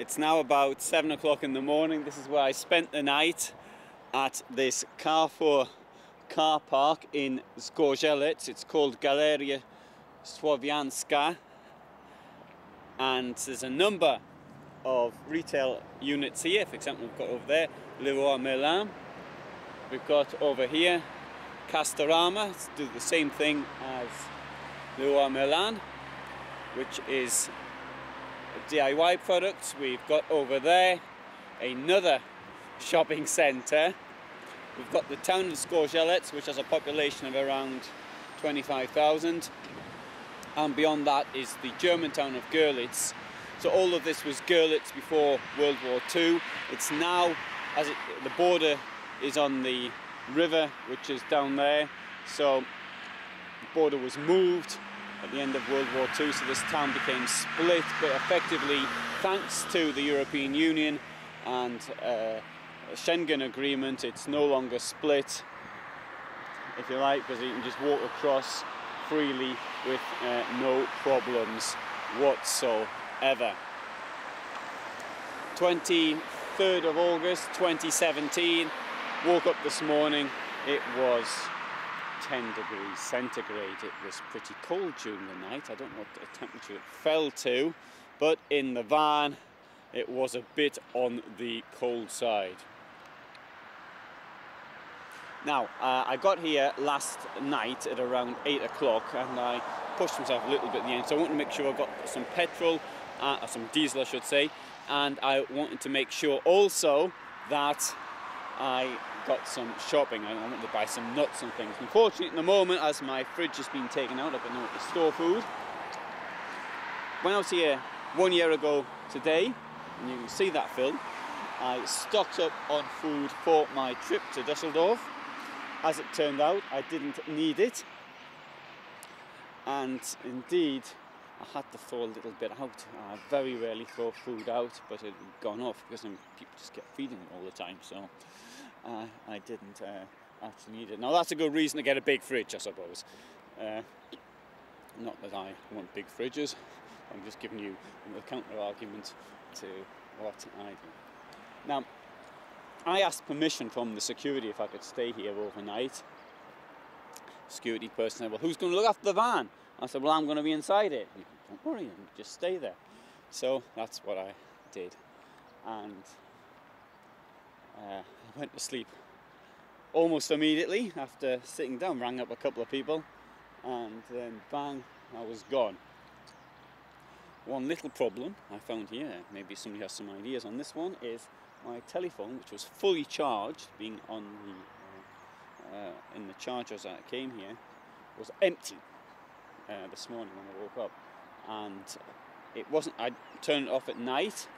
It's now about 7 o'clock in the morning. This is where I spent the night at this Carrefour car park in Zgorzelec. It's called Galeria Słowianska, and there's a number of retail units here. For example, we've got over there Leroy Merlin. We've got over here Castorama, do the same thing as Leroy Merlin, which is DIY products. We've got over there another shopping centre. We've got the town of Zgorzelec, which has a population of around 25,000, and beyond that is the German town of Görlitz. So all of this was Görlitz before World War II. It's now, the border is on the river, which is down there, so the border was moved at the end of World War II, so this town became split, but effectively, thanks to the European Union and a Schengen agreement, it's no longer split, if you like, because you can just walk across freely with no problems whatsoever. 23rd of August 2017, woke up this morning, it was 10 degrees centigrade. It was pretty cold during the night. I don't know what the temperature it fell to, but in the van it was a bit on the cold side. Now, I got here last night at around 8 o'clock and I pushed myself a little bit at the end, so I wanted to make sure I got some petrol, or some diesel I should say, and I wanted to make sure also that I got some shopping. I wanted to buy some nuts and things. Unfortunately, at the moment, as my fridge has been taken out, I've been able to store food. When I was here 1 year ago today, and you can see that film, I stocked up on food for my trip to Dusseldorf. As it turned out, I didn't need it, and indeed I had to throw a little bit out. I very rarely throw food out, but it had gone off because people just kept feeding it all the time, so I didn't actually need it. Now that's a good reason to get a big fridge, I suppose. Not that I want big fridges, I'm just giving you a counter argument to what I do. Now, I asked permission from the security if I could stay here overnight. Security person said, well, who's going to look after the van? I said, well, I'm going to be inside it. He said, don't worry, just stay there. So that's what I did. And I went to sleep almost immediately after sitting down, rang up a couple of people, and then bang, I was gone. One little problem I found here, maybe somebody has some ideas on this one, is my telephone, which was fully charged, being on the in the charger as I came here, was empty this morning when I woke up, and it wasn't. I turned it off at night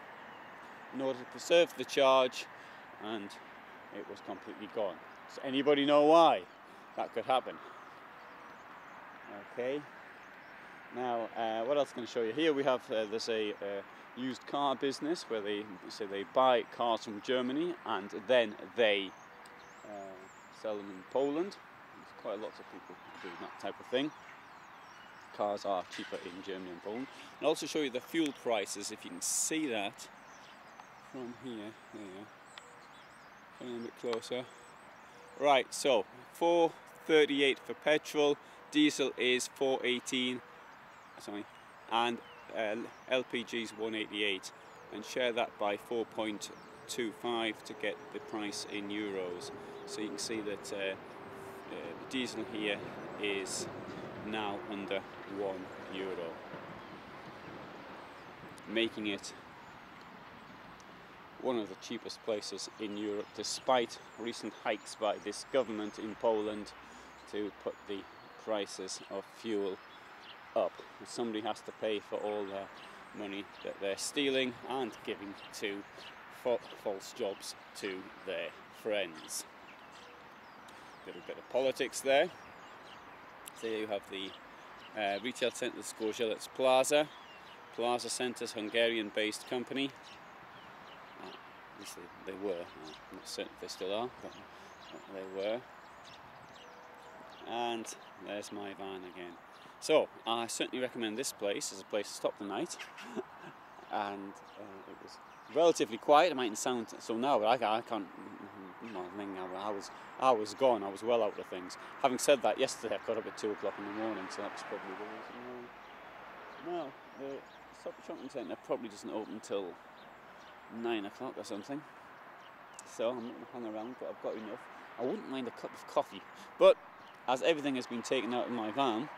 in order to preserve the charge, and it was completely gone. Does anybody know why that could happen? Okay. Now, what else can I show you? Here we have, there's a used car business where they say they buy cars from Germany and then they sell them in Poland. There's quite a lot of people doing that type of thing. Cars are cheaper in Germany and Poland. I'll also show you the fuel prices, if you can see that from here. There you go. Coming a bit closer. Right, so 4.38 for petrol, diesel is 4.18. Sorry, and LPG is 188, and share that by 4.25 to get the price in euros. So you can see that the diesel here is now under €1, making it one of the cheapest places in Europe, despite recent hikes by this government in Poland to put the prices of fuel up. Somebody has to pay for all the money that they're stealing and giving to false jobs to their friends. A little bit of politics there. So here you have the retail centre, Zgorzelec Plaza Centres, Hungarian-based company. At least they were. I'm not certain if they still are, but they were. And there's my van again. So I certainly recommend this place as a place to stop the night. and it was relatively quiet. It mightn't sound so now, but I can't. I was gone. I was well out of things. Having said that, yesterday I got up at 2 o'clock in the morning, so that was probably the reason. No, the shopping centre probably doesn't open until 9 o'clock or something. So I'm not going to hang around, but I've got enough. I wouldn't mind a cup of coffee, but as everything has been taken out of my van,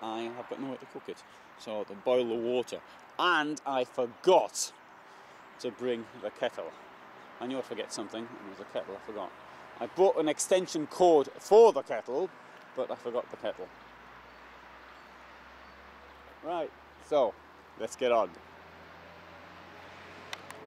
I have got nowhere to cook it. So I have to boil the water. And I forgot to bring the kettle. I knew I'd forget something, and it was a kettle I forgot. I bought an extension cord for the kettle, but I forgot the kettle. Right, so let's get on.